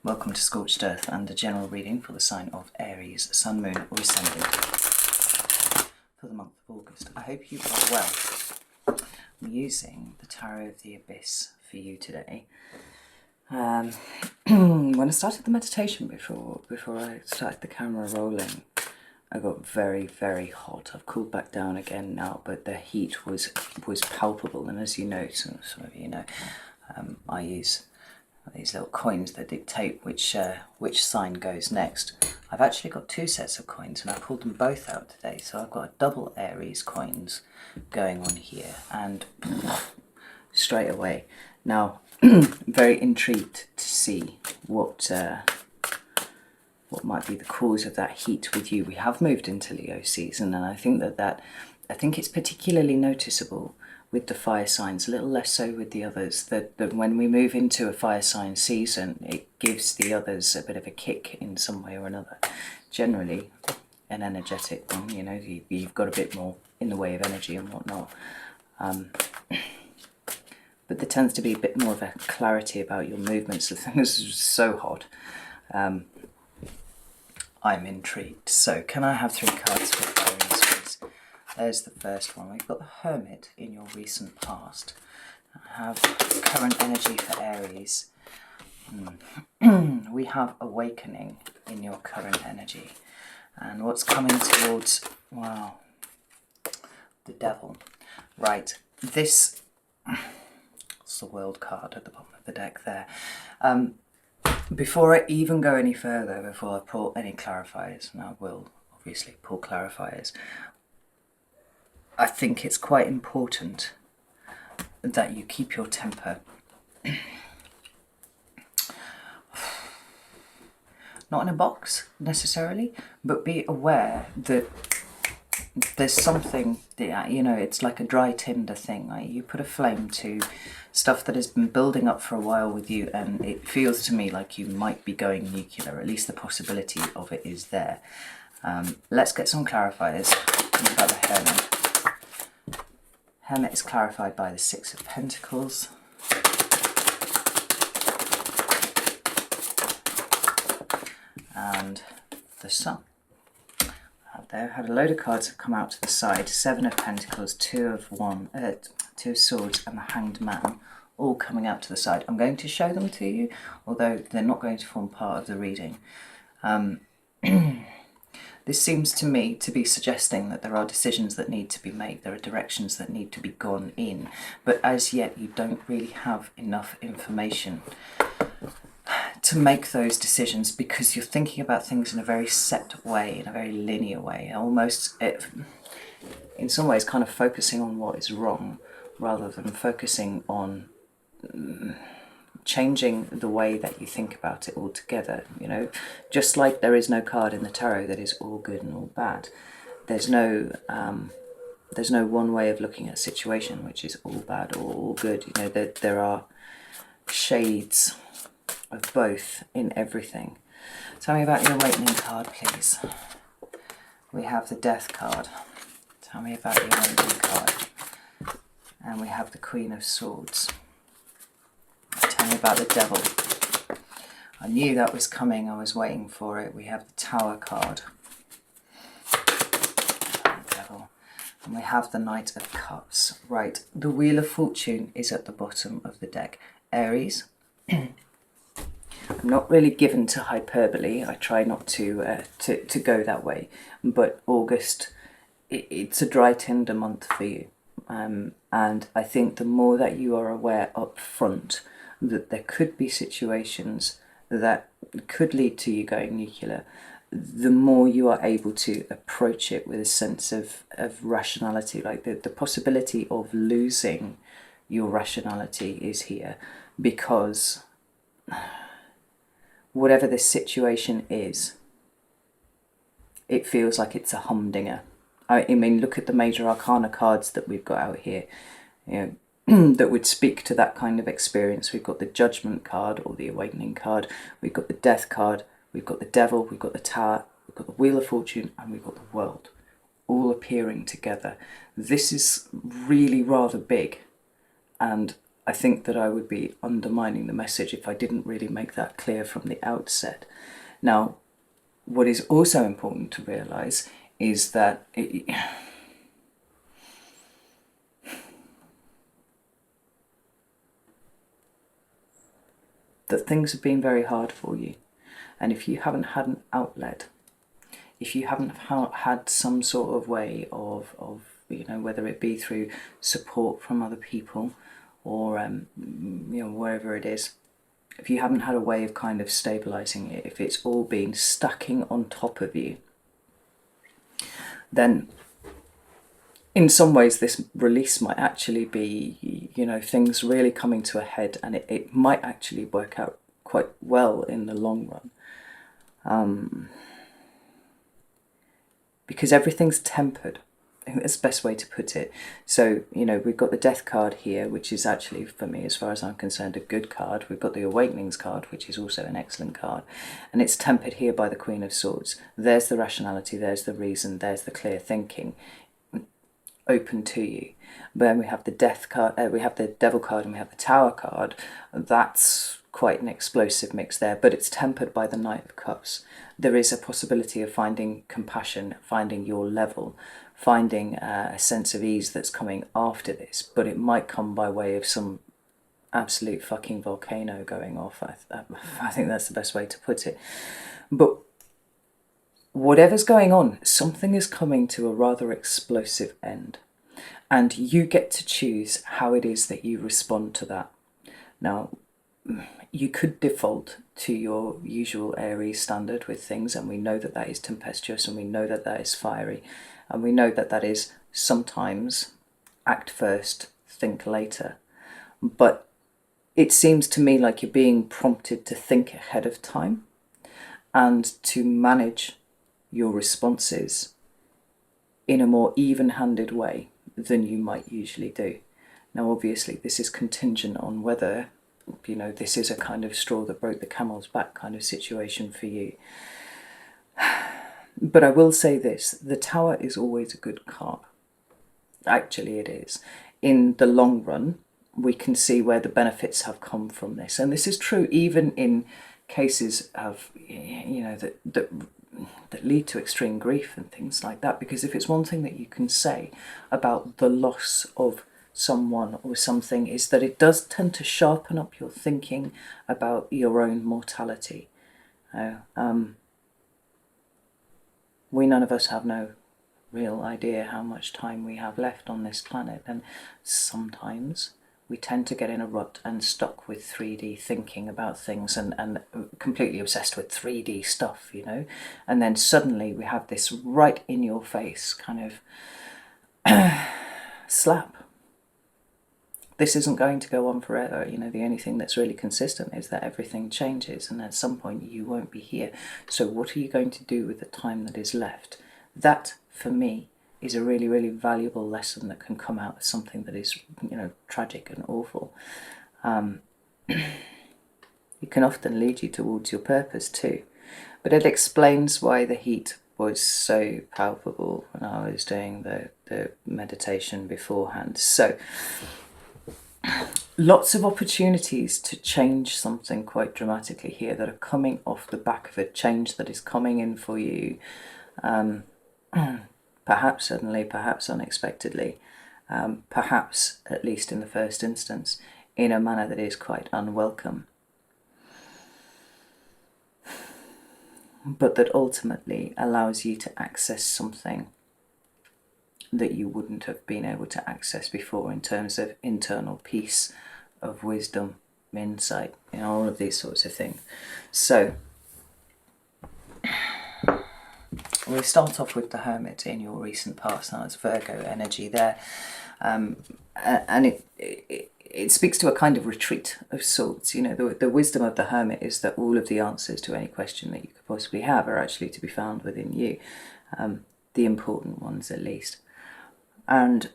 Welcome to Scorched Earth and a general reading for the sign of Aries, Sun, Moon or Ascendant for the month of August. I hope you are well. I'm using the Tarot of the Abyss for you today. When I started the meditation before I started the camera rolling, I got very, very hot. I've cooled back down again now, but the heat was palpable. And as you know, some of you know, I use these little coins that dictate which sign goes next. I've actually got two sets of coins and I pulled them both out today. So I've got a double Aries coins going on here and straight away. Now, very intrigued to see what might be the cause of that heat with you. We have moved into Leo season, and I think I think it's particularly noticeable with the fire signs, a little less so with the others, that when we move into a fire sign season, it gives the others a bit of a kick in some way or another. Generally an energetic one, you know, you've got a bit more in the way of energy and whatnot. But there tends to be a bit more of a clarity about your movements. The thing is so hot. I'm intrigued. So can I have 3 cards for Aries, please? There's the first one. We've got the Hermit in your recent past. I have current energy for Aries. We have Awakening in your current energy. And what's coming towards, wow, the Devil. Right, this, it's the World card at the bottom of the deck there. Before I even go any further, before I pull any clarifiers, and I will obviously pull clarifiers, I think it's quite important that you keep your temper. Not in a box necessarily, but be aware that there's something, you know, it's like a dry tinder thing. Like you put a flame to stuff that has been building up for a while with you, and it feels to me like you might be going nuclear. At least the possibility of it is there. Let's get some clarifiers about the Hermit. Hermit is clarified by the 6 of Pentacles. And the Sun. There had a load of cards have come out to the side. 7 of Pentacles, 2 of Swords and the Hanged Man, all coming out to the side. I'm going to show them to you, although they're not going to form part of the reading. This seems to me to be suggesting that there are decisions that need to be made, there are directions that need to be gone in, but as yet you don't really have enough information to make those decisions, because you're thinking about things in a very set way, in a very linear way, almost in some ways kind of focusing on what is wrong rather than focusing on changing the way that you think about it altogether. You know, just like there is no card in the tarot that is all good and all bad, there's no one way of looking at a situation which is all bad or all good. You know, there are shades of both in everything. Tell me about your Awakening card, please. We have the Death card. Tell me about your Awakening card. And we have the Queen of Swords. Tell me about the Devil. I knew that was coming, I was waiting for it. We have the Tower card. The Devil. And we have the Knight of Cups. Right, the Wheel of Fortune is at the bottom of the deck. Aries. I'm not really given to hyperbole. I try not to go that way. But August, it's a dry tinder month for you. And I think the more that you are aware up front that there could be situations that could lead to you going nuclear, the more you are able to approach it with a sense of rationality. Like the possibility of losing your rationality is here, because whatever this situation is, it feels like it's a humdinger. I mean, look at the major arcana cards that we've got out here, you know, that would speak to that kind of experience. We've got the Judgment card or the Awakening card, we've got the Death card, we've got the Devil, we've got the Tower, we've got the Wheel of Fortune, and we've got the World, all appearing together. This is really rather big, and I think that I would be undermining the message if I didn't really make that clear from the outset. Now, what is also important to realise is that that things have been very hard for you. And if you haven't had an outlet, if you haven't had some sort of way of whether it be through support from other people or wherever it is, if you haven't had a way of kind of stabilizing it, if it's all been stacking on top of you, then in some ways this release might actually be, things really coming to a head, and it might actually work out quite well in the long run. Because everything's tempered. I think that's the best way to put it. So, we've got the Death card here, which is actually, for me, as far as I'm concerned, a good card. We've got the Awakenings card, which is also an excellent card. And it's tempered here by the Queen of Swords. There's the rationality, there's the reason, there's the clear thinking open to you. Then we have the Death card, we have the Devil card, and we have the Tower card. That's quite an explosive mix there, but it's tempered by the Knight of Cups. There is a possibility of finding compassion, finding your level, finding a sense of ease that's coming after this, but it might come by way of some absolute fucking volcano going off. I think that's the best way to put it. But whatever's going on, something is coming to a rather explosive end, and you get to choose how it is that you respond to that. Now, you could default to your usual Aries standard with things, and we know that that is tempestuous, and we know that that is fiery, and we know that that is sometimes act first, think later. But it seems to me like you're being prompted to think ahead of time and to manage your responses in a more even-handed way than you might usually do. Now, obviously, this is contingent on whether this is a kind of straw that broke the camel's back kind of situation for you. But I will say this, the Tower is always a good card. Actually, it is. In the long run, we can see where the benefits have come from this. And this is true even in cases of, that lead to extreme grief and things like that. Because if it's one thing that you can say about the loss of someone or something, is that it does tend to sharpen up your thinking about your own mortality. We none of us have no real idea how much time we have left on this planet, and sometimes we tend to get in a rut and stuck with 3D thinking about things and completely obsessed with 3D stuff, and then suddenly we have this right in your face kind of slap. This isn't going to go on forever. The only thing that's really consistent is that everything changes, and at some point you won't be here. So what are you going to do with the time that is left? That, for me, is a really, really valuable lesson that can come out of something that is, tragic and awful. It can often lead you towards your purpose too. But it explains why the heat was so palpable when I was doing the meditation beforehand. So, lots of opportunities to change something quite dramatically here that are coming off the back of a change that is coming in for you, perhaps suddenly, perhaps unexpectedly, perhaps, at least in the first instance, in a manner that is quite unwelcome, but that ultimately allows you to access something that you wouldn't have been able to access before in terms of internal peace, of wisdom, insight, all of these sorts of things. So we start off with the Hermit in your recent past. Now it's Virgo energy there, and it speaks to a kind of retreat of sorts. The wisdom of the Hermit is that all of the answers to any question that you could possibly have are actually to be found within you, the important ones at least. And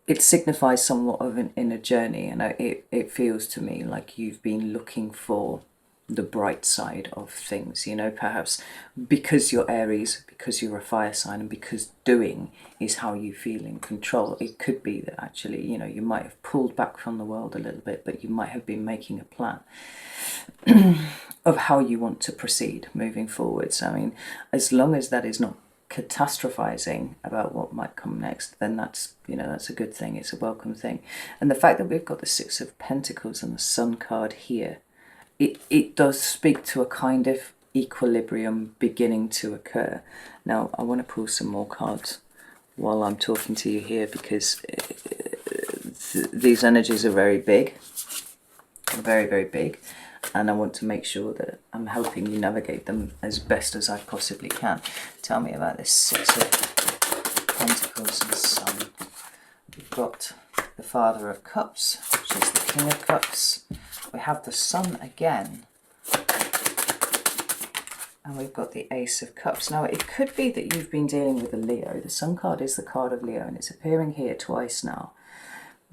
it signifies somewhat of an inner journey, and it feels to me like you've been looking for the bright side of things, you know, perhaps because you're Aries, because you're a fire sign, and because doing is how you feel in control. It could be that actually, you know, you might have pulled back from the world a little bit, but you might have been making a plan of how you want to proceed moving forwards. I mean, as long as that is not catastrophizing about what might come next, then that's, you know, that's a good thing. It's a welcome thing. And the fact that we've got the Six of Pentacles and the Sun card here, it does speak to a kind of equilibrium beginning to occur. Now, I want to pull some more cards while I'm talking to you here, because these energies are very big, very, very big, and I want to make sure that I'm helping you navigate them as best as I possibly can. Tell me about this Six of Pentacles and Sun. We've got the Father of Cups, which is the King of Cups. We have the Sun again, and we've got the Ace of Cups. Now, it could be that you've been dealing with a Leo. The Sun card is the card of Leo, and it's appearing here twice now.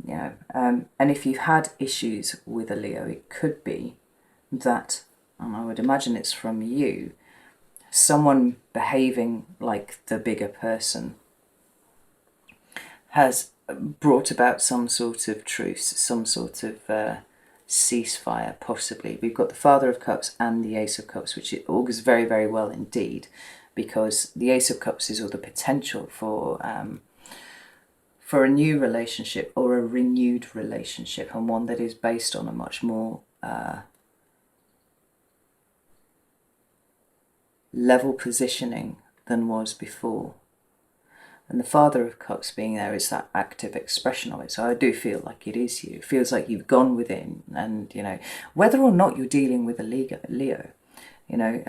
You know, and if you've had issues with a Leo, it could be that, and I would imagine it's from you, someone behaving like the bigger person has brought about some sort of truce, some sort of ceasefire, possibly. We've got the Father of Cups and the Ace of Cups, which it augurs very, very well indeed, because the Ace of Cups is all the potential for a new relationship or a renewed relationship, and one that is based on a much more level positioning than was before. And the Father of Cups being there is that active expression of it. So I do feel like it is you. It feels like you've gone within, and, you know, whether or not you're dealing with a Leo, you know,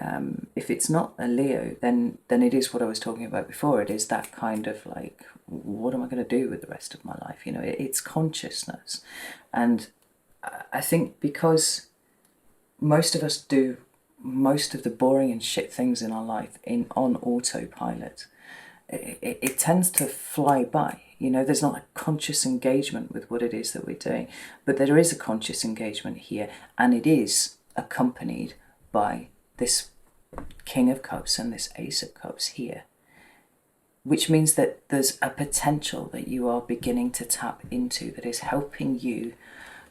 if it's not a Leo, then it is what I was talking about before. It is that kind of like, what am I going to do with the rest of my life? You know, it's consciousness. And I think because most of us do most of the boring and shit things in our life on autopilot, it tends to fly by. You know, there's not a conscious engagement with what it is that we're doing, but there is a conscious engagement here, and it is accompanied by this King of Cups and this Ace of Cups here, which means that there's a potential that you are beginning to tap into that is helping you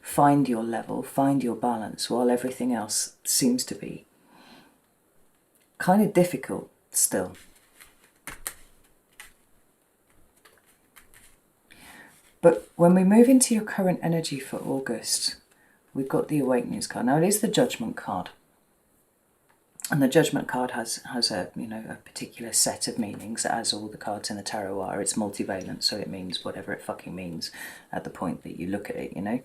find your level, find your balance, while everything else seems to be kind of difficult still. But when we move into your current energy for August, we've got the Awakenings card. Now, it is the Judgment card. And the Judgment card has a, you know, a particular set of meanings, as all the cards in the tarot are. It's multivalent, so it means whatever it fucking means at the point that you look at it, you know.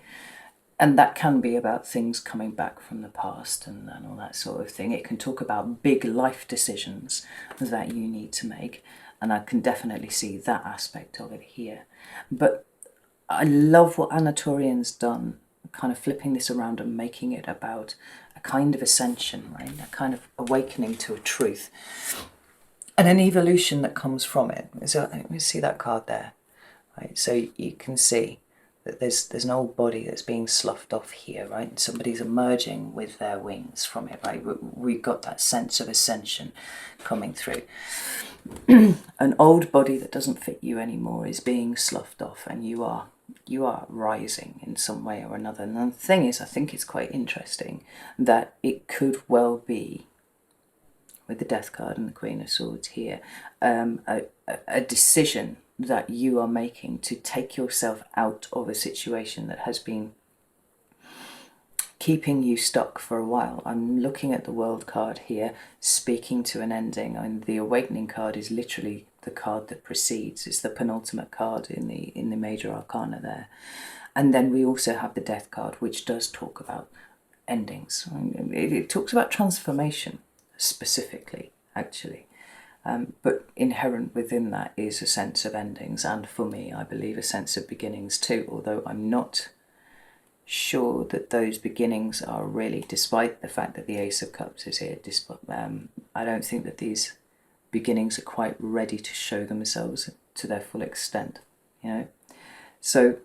And that can be about things coming back from the past and all that sort of thing. It can talk about big life decisions that you need to make. And I can definitely see that aspect of it here. But I love what Anatorian's done, kind of flipping this around and making it about a kind of ascension, right? A kind of awakening to a truth and an evolution that comes from it. So let me see that card there, right? So you can see that there's an old body that's being sloughed off here, right? And somebody's emerging with their wings from it, right? We've got that sense of ascension coming through. An old body that doesn't fit you anymore is being sloughed off, and you are rising in some way or another. And the thing is, I think it's quite interesting that it could well be, with the Death card and the Queen of Swords here, a decision that you are making to take yourself out of a situation that has been keeping you stuck for a while. I'm looking at the World card here, speaking to an ending, and the Awakening card is literally the card that precedes. It's the penultimate card in the major arcana there. And then we also have the Death card, which does talk about endings. It talks about transformation specifically, actually. But inherent within that is a sense of endings, and for me, I believe, a sense of beginnings too, although I'm not sure that those beginnings are really, despite the fact that the Ace of Cups is here, I don't think that these beginnings are quite ready to show themselves to their full extent, you know. So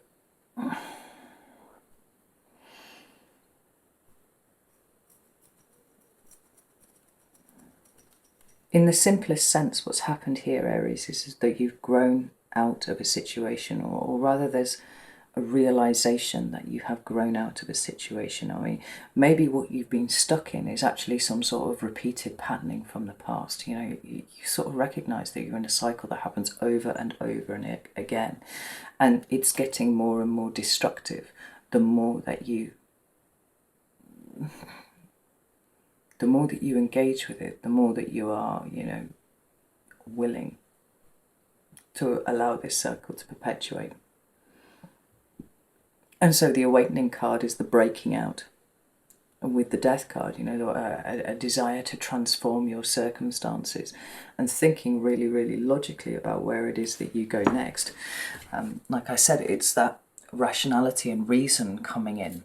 in the simplest sense, what's happened here, Aries, is that you've grown out of a situation, or rather there's a realization that you have grown out of a situation. I mean, maybe what you've been stuck in is actually some sort of repeated patterning from the past. You know, you sort of recognize that you're in a cycle that happens over and over and again, and it's getting more and more destructive the more that you engage with it, the more that you are, you know, willing to allow this circle to perpetuate. And so the awakening card is the breaking out. And with the death card, you know, a desire to transform your circumstances and thinking really, really logically about where it is that you go next. Like I said, it's that rationality and reason coming in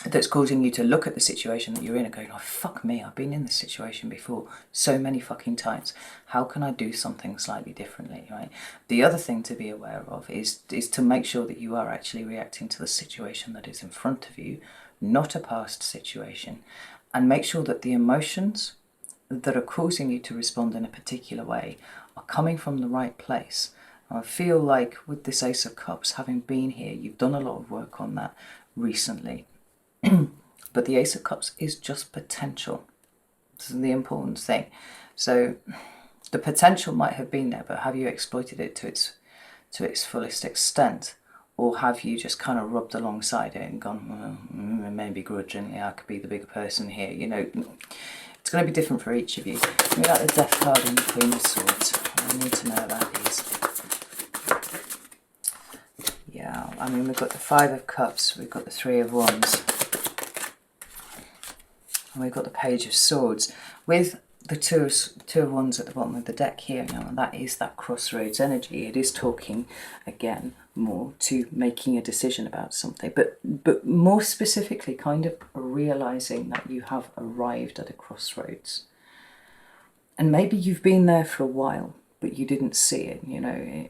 that's causing you to look at the situation that you're in and going, oh, fuck me, I've been in this situation before so many fucking times. How can I do something slightly differently, right? The other thing to be aware of is to make sure that you are actually reacting to the situation that is in front of you, not a past situation, and make sure that the emotions that are causing you to respond in a particular way are coming from the right place. I feel like with this Ace of Cups, having been here, you've done a lot of work on that recently. But the Ace of Cups is just potential. This is the important thing. So the potential might have been there, but have you exploited it to its fullest extent? Or have you just kind of rubbed alongside it and gone, well, maybe grudgingly, I could be the bigger person here. You know, it's going to be different for each of you. We got the Death card and the Queen of Swords. I need to know about these. Yeah, I mean, we've got the Five of Cups, we've got the Three of Wands, and we've got the Page of Swords. With the two of Wands at the bottom of the deck here, now, and that is that crossroads energy. It is talking, again, more to making a decision about something, but more specifically, kind of realising that you have arrived at a crossroads. And maybe you've been there for a while, but you didn't see it, you know.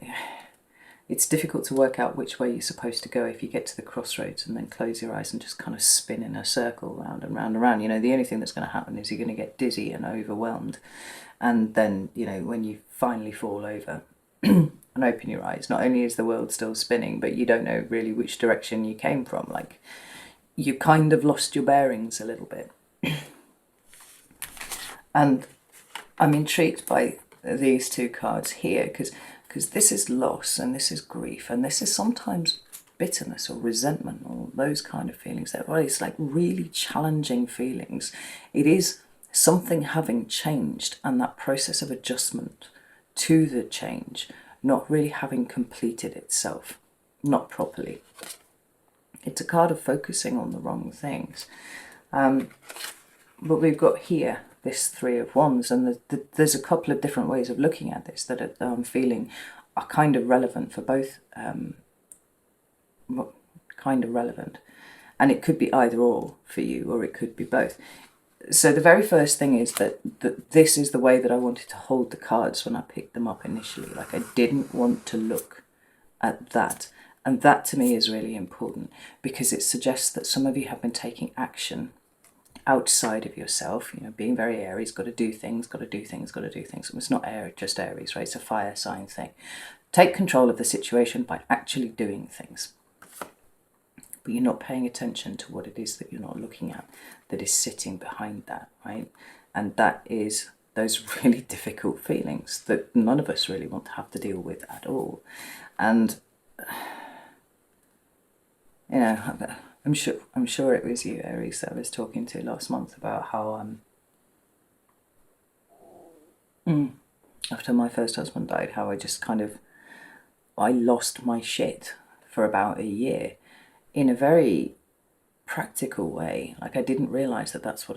It's difficult to work out which way you're supposed to go if you get to the crossroads and then close your eyes and just kind of spin in a circle round and round and round. You know, the only thing that's going to happen is you're going to get dizzy and overwhelmed. And then, you know, when you finally fall over and open your eyes, not only is the world still spinning, but you don't know really which direction you came from. Like, you kind of lost your bearings a little bit. And I'm intrigued by these two cards here because this is loss and this is grief and this is sometimes bitterness or resentment or those kind of feelings. It's like really challenging feelings. It is something having changed and that process of adjustment to the change not really having completed itself, not properly. It's a card of focusing on the wrong things. But we've got here this Three of Wands, and there's a couple of different ways of looking at this that I'm feeling are kind of relevant for both, kind of relevant. And it could be either or for you, or it could be both. So the very first thing is that this is the way that I wanted to hold the cards when I picked them up initially. Like, I didn't want to look at that. And that to me is really important because it suggests that some of you have been taking action outside of yourself, you know, being very Aries, got to do things. It's not just Aries, right? It's a fire sign thing. Take control of the situation by actually doing things. But you're not paying attention to what it is that you're not looking at, that is sitting behind that, right? And that is those really difficult feelings that none of us really want to have to deal with at all. And, you know, I'm sure it was you, Aries, that I was talking to last month about how after my first husband died, how I lost my shit for about a year in a very practical way. Like, I didn't realise that that's what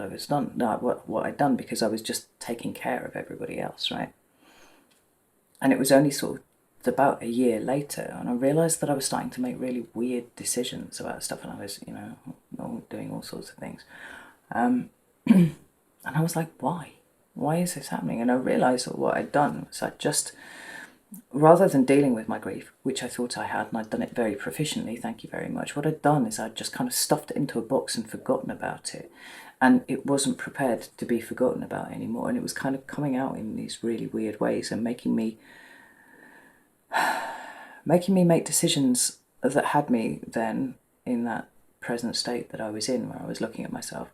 what I'd done, because I was just taking care of everybody else, right? And it was only sort of about a year later, and I realised that I was starting to make really weird decisions about stuff, and I was, you know, doing all sorts of things. And I was like, why? Why is this happening? And I realised that what I'd done was I just, rather than dealing with my grief, which I thought I had, and I'd done it very proficiently, thank you very much, what I'd done is I'd just kind of stuffed it into a box and forgotten about it. and it wasn't prepared to be forgotten about anymore, and it was kind of coming out in these really weird ways and making me make decisions that had me then in that present state that I was in, where I was looking at myself,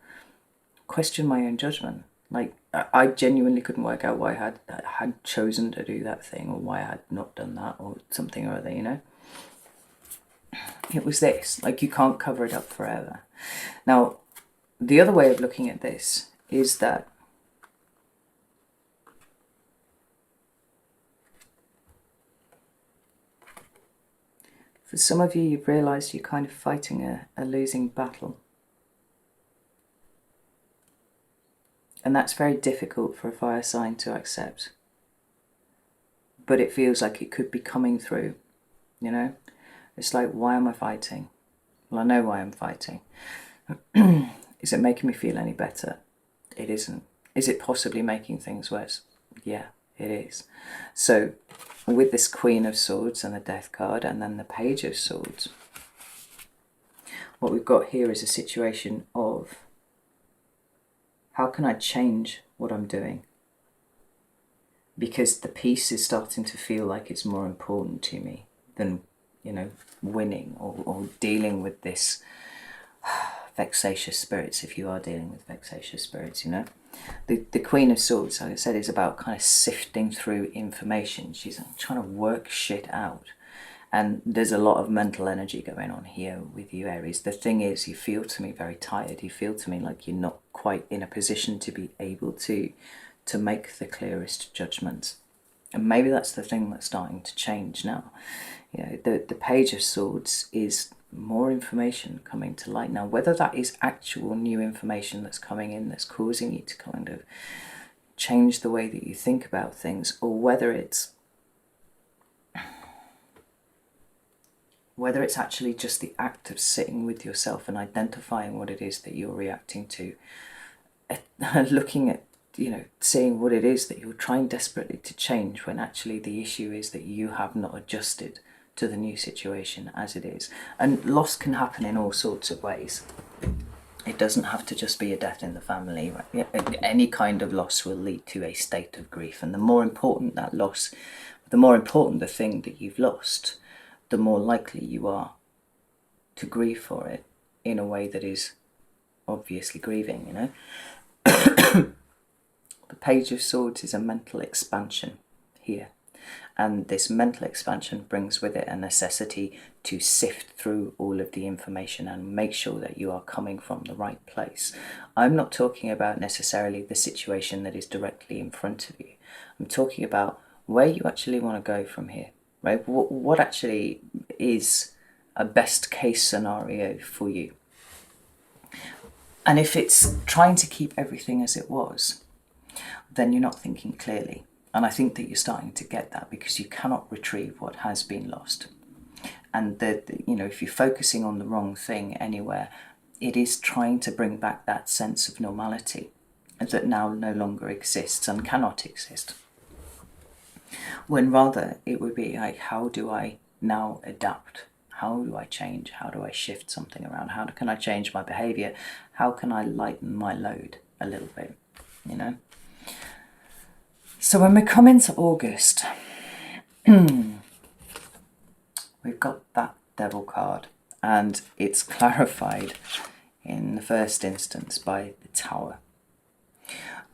question my own judgment. Like, I genuinely couldn't work out why I had chosen to do that thing, or why I had not done that, or something or other, you know? It was this. Like, you can't cover it up forever. Now, the other way of looking at this is that for some of you, you've realised you're kind of fighting a losing battle. And that's very difficult for a fire sign to accept. But it feels like it could be coming through, you know? It's like, why am I fighting? Well, I know why I'm fighting. Is it making me feel any better? It isn't. Is it possibly making things worse? Yeah, it is. So, with this Queen of Swords and the Death card, and then the Page of Swords, what we've got here is a situation of, how can I change what I'm doing? Because the peace is starting to feel like it's more important to me than, you know, winning or dealing with this vexatious spirits, if you are dealing with vexatious spirits, you know. The Queen of Swords, like I said, is about kind of sifting through information. She's trying to work shit out. And there's a lot of mental energy going on here with you, Aries. The thing is, you feel to me very tired. You feel to me like you're not quite in a position to be able to make the clearest judgments. And maybe that's the thing that's starting to change now. You know, the Page of Swords is more information coming to light. Now, whether that is actual new information that's coming in that's causing you to kind of change the way that you think about things, or whether it's actually just the act of sitting with yourself and identifying what it is that you're reacting to, looking at, you know, seeing what it is that you're trying desperately to change, when actually the issue is that you have not adjusted to the new situation as it is. And loss can happen in all sorts of ways. It doesn't have to just be a death in the family, right? Any kind of loss will lead to a state of grief, and the more important that loss, the more important the thing that you've lost, the more likely you are to grieve for it in a way that is obviously grieving, you know. The Page of Swords is a mental expansion here, and this mental expansion brings with it a necessity to sift through all of the information and make sure that you are coming from the right place. I'm not talking about necessarily the situation that is directly in front of you. I'm talking about where you actually want to go from here, right? What actually is a best case scenario for you. And if it's trying to keep everything as it was, then you're not thinking clearly. And I think that you're starting to get that, because you cannot retrieve what has been lost. And you know, if you're focusing on the wrong thing anywhere, it is trying to bring back that sense of normality that now no longer exists and cannot exist. When rather it would be like, how do I now adapt? How do I change? How do I shift something around? How can I change my behavior? How can I lighten my load a little bit, you know? So when we come into August, we've got that Devil card, and it's clarified in the first instance by the Tower.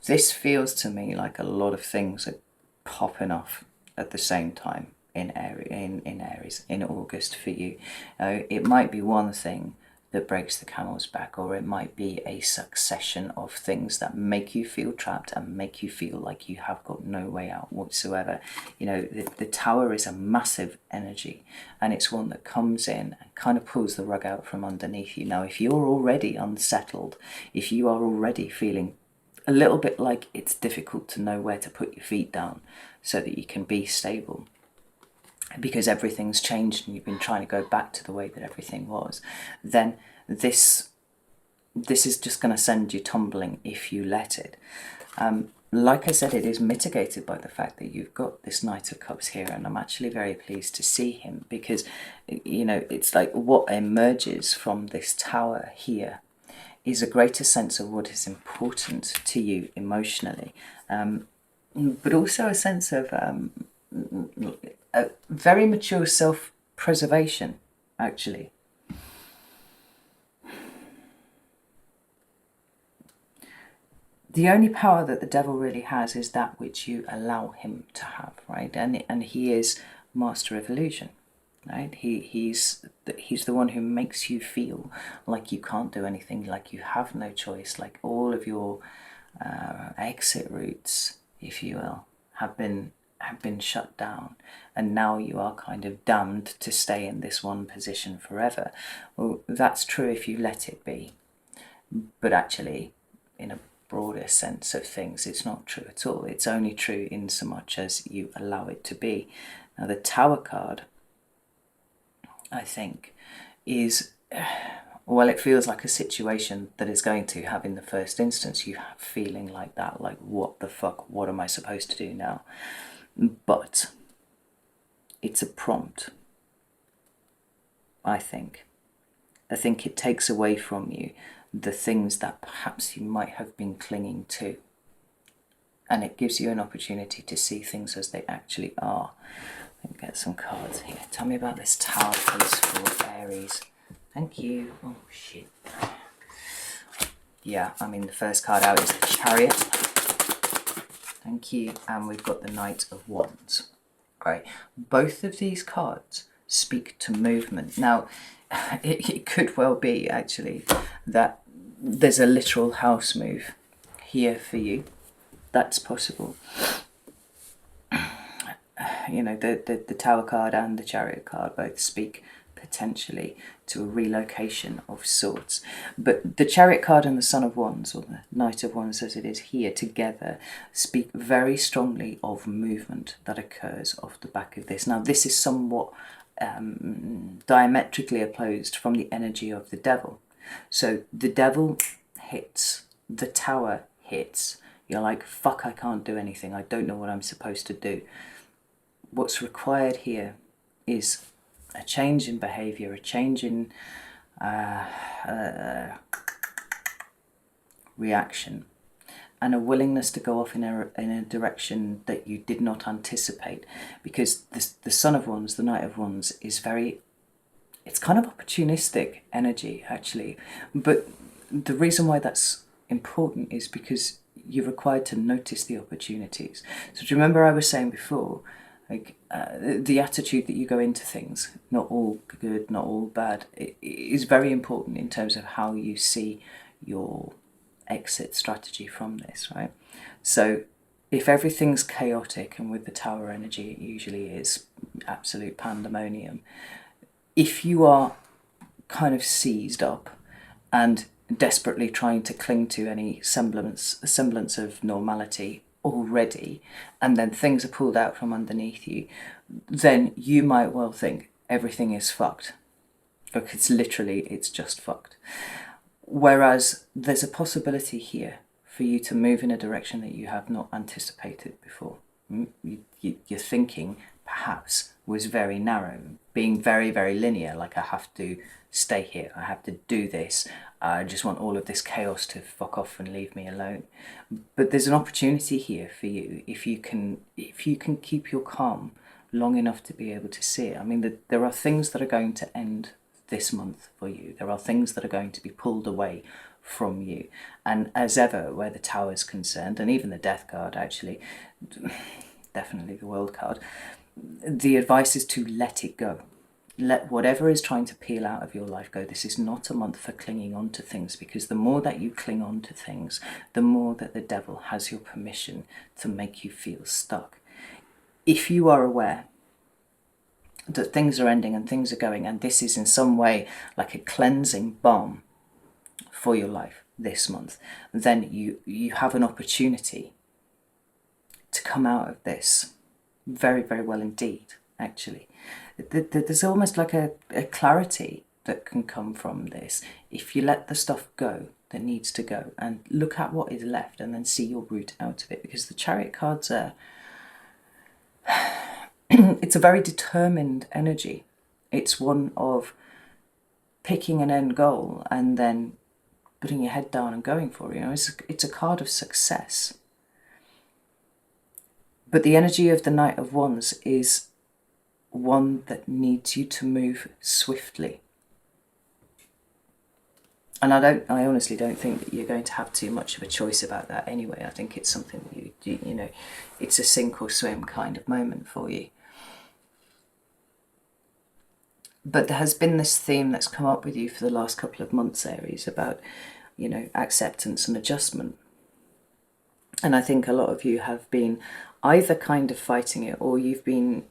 This feels to me like a lot of things are popping off at the same time in Aries, in August for you. It might be one thing that breaks the camel's back, or it might be a succession of things that make you feel trapped and make you feel like you have got no way out whatsoever. You know, the Tower is a massive energy, and it's one that comes in and kind of pulls the rug out from underneath you. Now, if you're already unsettled, if you are already feeling a little bit like it's difficult to know where to put your feet down so that you can be stable, because everything's changed and you've been trying to go back to the way that everything was, then this is just going to send you tumbling if you let it. Like I said, it is mitigated by the fact that you've got this Knight of Cups here, and I'm actually very pleased to see him, because, you know, it's like what emerges from this Tower here is a greater sense of what is important to you emotionally, but also a sense of a very mature self-preservation, actually. The only power that the devil really has is that which you allow him to have, right? And he is master of illusion, right? He's the one who makes you feel like you can't do anything, like you have no choice, like all of your exit routes, if you will, have been shut down, and now you are kind of damned to stay in this one position forever. Well, that's true if you let it be, but actually, in a broader sense of things, it's not true at all. It's only true in so much as you allow it to be. Now, the Tower card, I think, is, well, it feels like a situation that is going to have, in the first instance, you have feeling like that, like, what the fuck, what am I supposed to do now? But it's a prompt, I think. I think it takes away from you the things that perhaps you might have been clinging to. And it gives you an opportunity to see things as they actually are. Let me get some cards here. Tell me about this Tower, please, for Aries. Thank you. Oh, shit. Yeah, I mean, the first card out is the Chariot. Thank you. And we've got the Knight of Wands. Great. Both of these cards speak to movement. Now, it could well be, actually, that there's a literal house move here for you. That's possible. You know, the Tower card and the Chariot card both speak potentially to a relocation of sorts. But the Chariot card and the Son of Wands, or the Knight of Wands as it is here, together speak very strongly of movement that occurs off the back of this. Now, this is somewhat diametrically opposed from the energy of the devil. So the devil hits, the Tower hits. You're like, fuck, I can't do anything. I don't know what I'm supposed to do. What's required here is a change in behavior, a change in reaction, and a willingness to go off in a direction that you did not anticipate. Because the Son of Wands, the Knight of Wands, is very, it's kind of opportunistic energy, actually. But the reason why that's important is because you're required to notice the opportunities. So do you remember I was saying before, like, the attitude that you go into things, not all good, not all bad, it is very important in terms of how you see your exit strategy from this, right? So if everything's chaotic, and with the Tower energy it usually is absolute pandemonium, if you are kind of seized up and desperately trying to cling to any semblance of normality already, and then things are pulled out from underneath you, then you might well think everything is fucked. Because literally, it's just fucked. Whereas there's a possibility here for you to move in a direction that you have not anticipated before. Your thinking, perhaps, was very narrow, being very, very linear, like, I have to stay here, I have to do this, I just want all of this chaos to fuck off and leave me alone. But there's an opportunity here for you if you can keep your calm long enough to be able to see it. I mean, there are things that are going to end this month for you. There are things that are going to be pulled away from you. And as ever, where the Tower is concerned, and even the Death card, actually, definitely the World card, the advice is to let it go. Let whatever is trying to peel out of your life go. This is not a month for clinging on to things, because the more that you cling on to things, the more that the devil has your permission to make you feel stuck. If you are aware that things are ending and things are going, and this is in some way like a cleansing balm for your life this month, then you have an opportunity to come out of this very, very well indeed, actually. There's almost like a clarity that can come from this if you let the stuff go that needs to go and look at what is left and then see your route out of it. Because the Chariot cards are it's a very determined energy. It's one of picking an end goal and then putting your head down and going for it. You know, it's a card of success. But the energy of the Knight of Wands is one that needs you to move swiftly. And I honestly don't think that you're going to have too much of a choice about that anyway. I think it's something that you know, it's a sink or swim kind of moment for you. But there has been this theme that's come up with you for the last couple of months, Aries, about, you know, acceptance and adjustment. And I think a lot of you have been either kind of fighting it, or you've been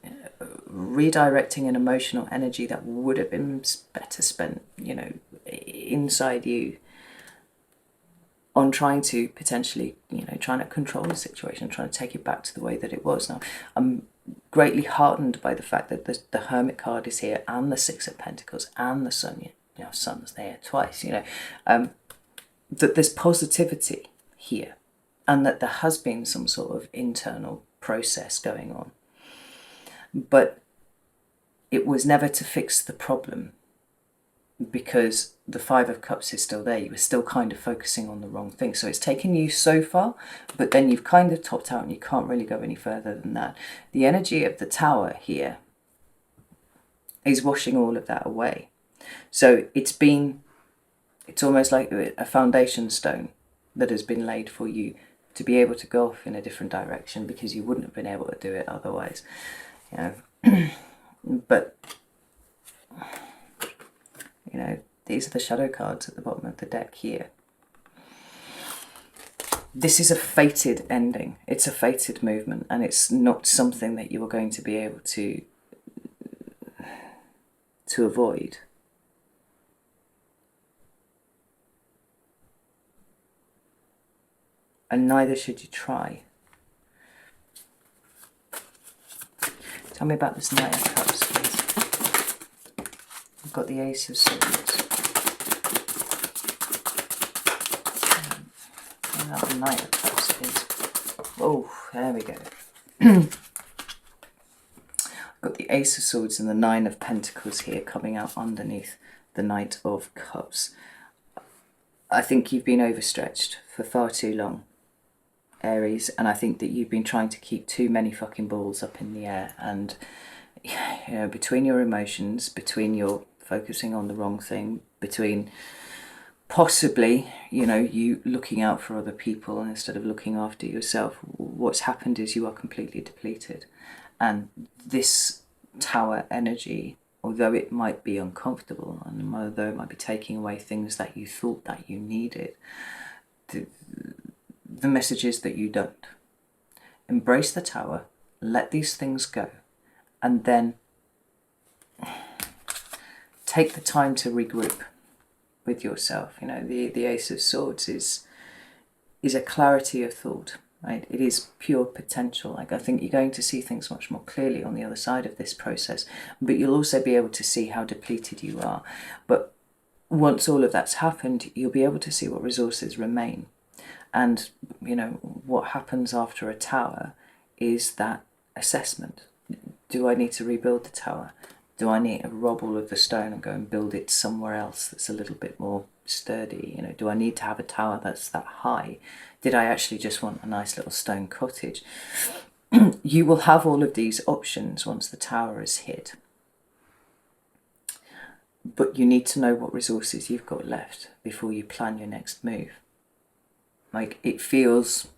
redirecting an emotional energy that would have been better spent, you know, inside you, on trying to potentially, you know, trying to control the situation, trying to take it back to the way that it was. Now, I'm greatly heartened by the fact that the Hermit card is here, and the Six of Pentacles, and the Sun. You know, Sun's there twice. You know, that there's positivity here, and that there has been some sort of internal process going on. But it was never to fix the problem, because the Five of Cups is still there. You were still kind of focusing on the wrong thing. So it's taken you so far, but then you've kind of topped out and you can't really go any further than that. The energy of the Tower here is washing all of that away. So it's almost like a foundation stone that has been laid for you to be able to go off in a different direction, because you wouldn't have been able to do it otherwise. You know, but you know, these are the shadow cards at the bottom of the deck here. This is a fated ending. It's a fated movement, and it's not something that you are going to be able to avoid. And neither should you try. Tell me about this Knight of Cups, please. I've got the Ace of Swords. And that the Knight of Cups is... Oh, there we go. I've got the Ace of Swords and the Nine of Pentacles here coming out underneath the Knight of Cups. I think you've been overstretched for far too long, Aries, and I think that you've been trying to keep too many fucking balls up in the air, and you know, between your emotions, between your focusing on the wrong thing, between possibly, you know, you looking out for other people instead of looking after yourself, what's happened is you are completely depleted. And this Tower energy, although it might be uncomfortable, and although it might be taking away things that you thought that you needed, the message is that you don't. Embrace the Tower, let these things go, and then take the time to regroup with yourself. You know, the Ace of Swords is a clarity of thought, right? It is pure potential. Like, I think you're going to see things much more clearly on the other side of this process, but you'll also be able to see how depleted you are. But once all of that's happened, you'll be able to see what resources remain. And, you know, what happens after a tower is that assessment. Do I need to rebuild the tower? Do I need to rob all of the stone and go and build it somewhere else that's a little bit more sturdy? You know, do I need to have a tower that's that high? Did I actually just want a nice little stone cottage? You will have all of these options once the tower is hit. But you need to know what resources you've got left before you plan your next move. Like, it feels,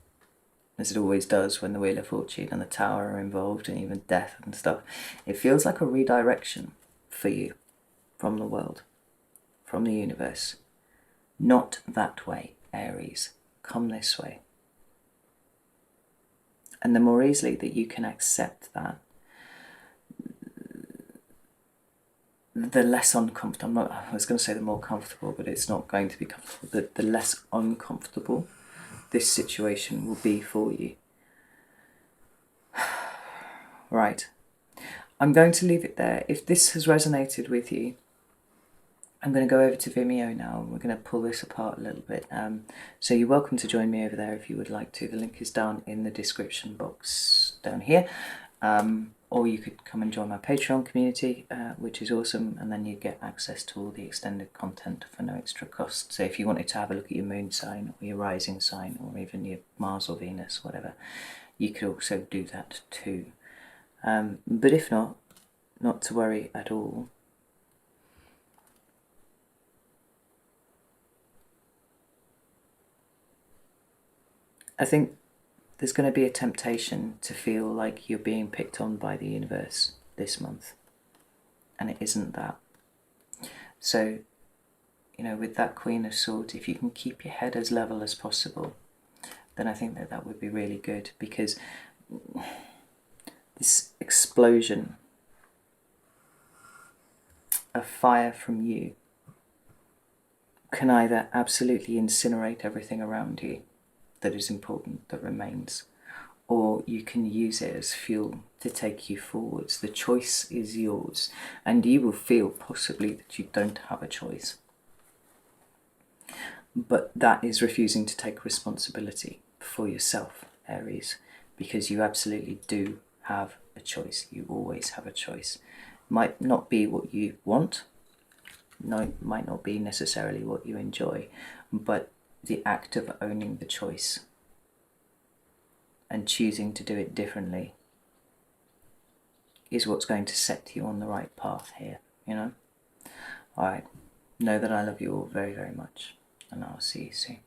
as it always does when the Wheel of Fortune and the Tower are involved, and even death and stuff, it feels like a redirection for you from the world, from the universe. Not that way, Aries. Come this way. And the more easily that you can accept that, the less uncomfortable, I was going to say the more comfortable, but it's not going to be comfortable, the less uncomfortable this situation will be for you. Right. I'm going to leave it there. If this has resonated with you, I'm going to go over to Vimeo now, and we're going to pull this apart a little bit. So you're welcome to join me over there if you would like to. The link is down in the description box down here. or you could come and join my Patreon community, which is awesome, and then you get access to all the extended content for no extra cost. So if you wanted to have a look at your moon sign, or your rising sign, or even your Mars or Venus, whatever, you could also do that too. But if not to worry at all. I think there's going to be a temptation to feel like you're being picked on by the universe this month, and it isn't that. So, you know, with that Queen of Swords, if you can keep your head as level as possible, then I think that would be really good, because this explosion of fire from you can either absolutely incinerate everything around you that is important, that remains, or you can use it as fuel to take you forwards. The choice is yours, and you will feel possibly that you don't have a choice. But that is refusing to take responsibility for yourself, Aries, because you absolutely do have a choice. You always have a choice. Might not be what you want, no, might not be necessarily what you enjoy, but the act of owning the choice and choosing to do it differently is what's going to set you on the right path here, you know? Alright, know that I love you all very, very much, and I'll see you soon.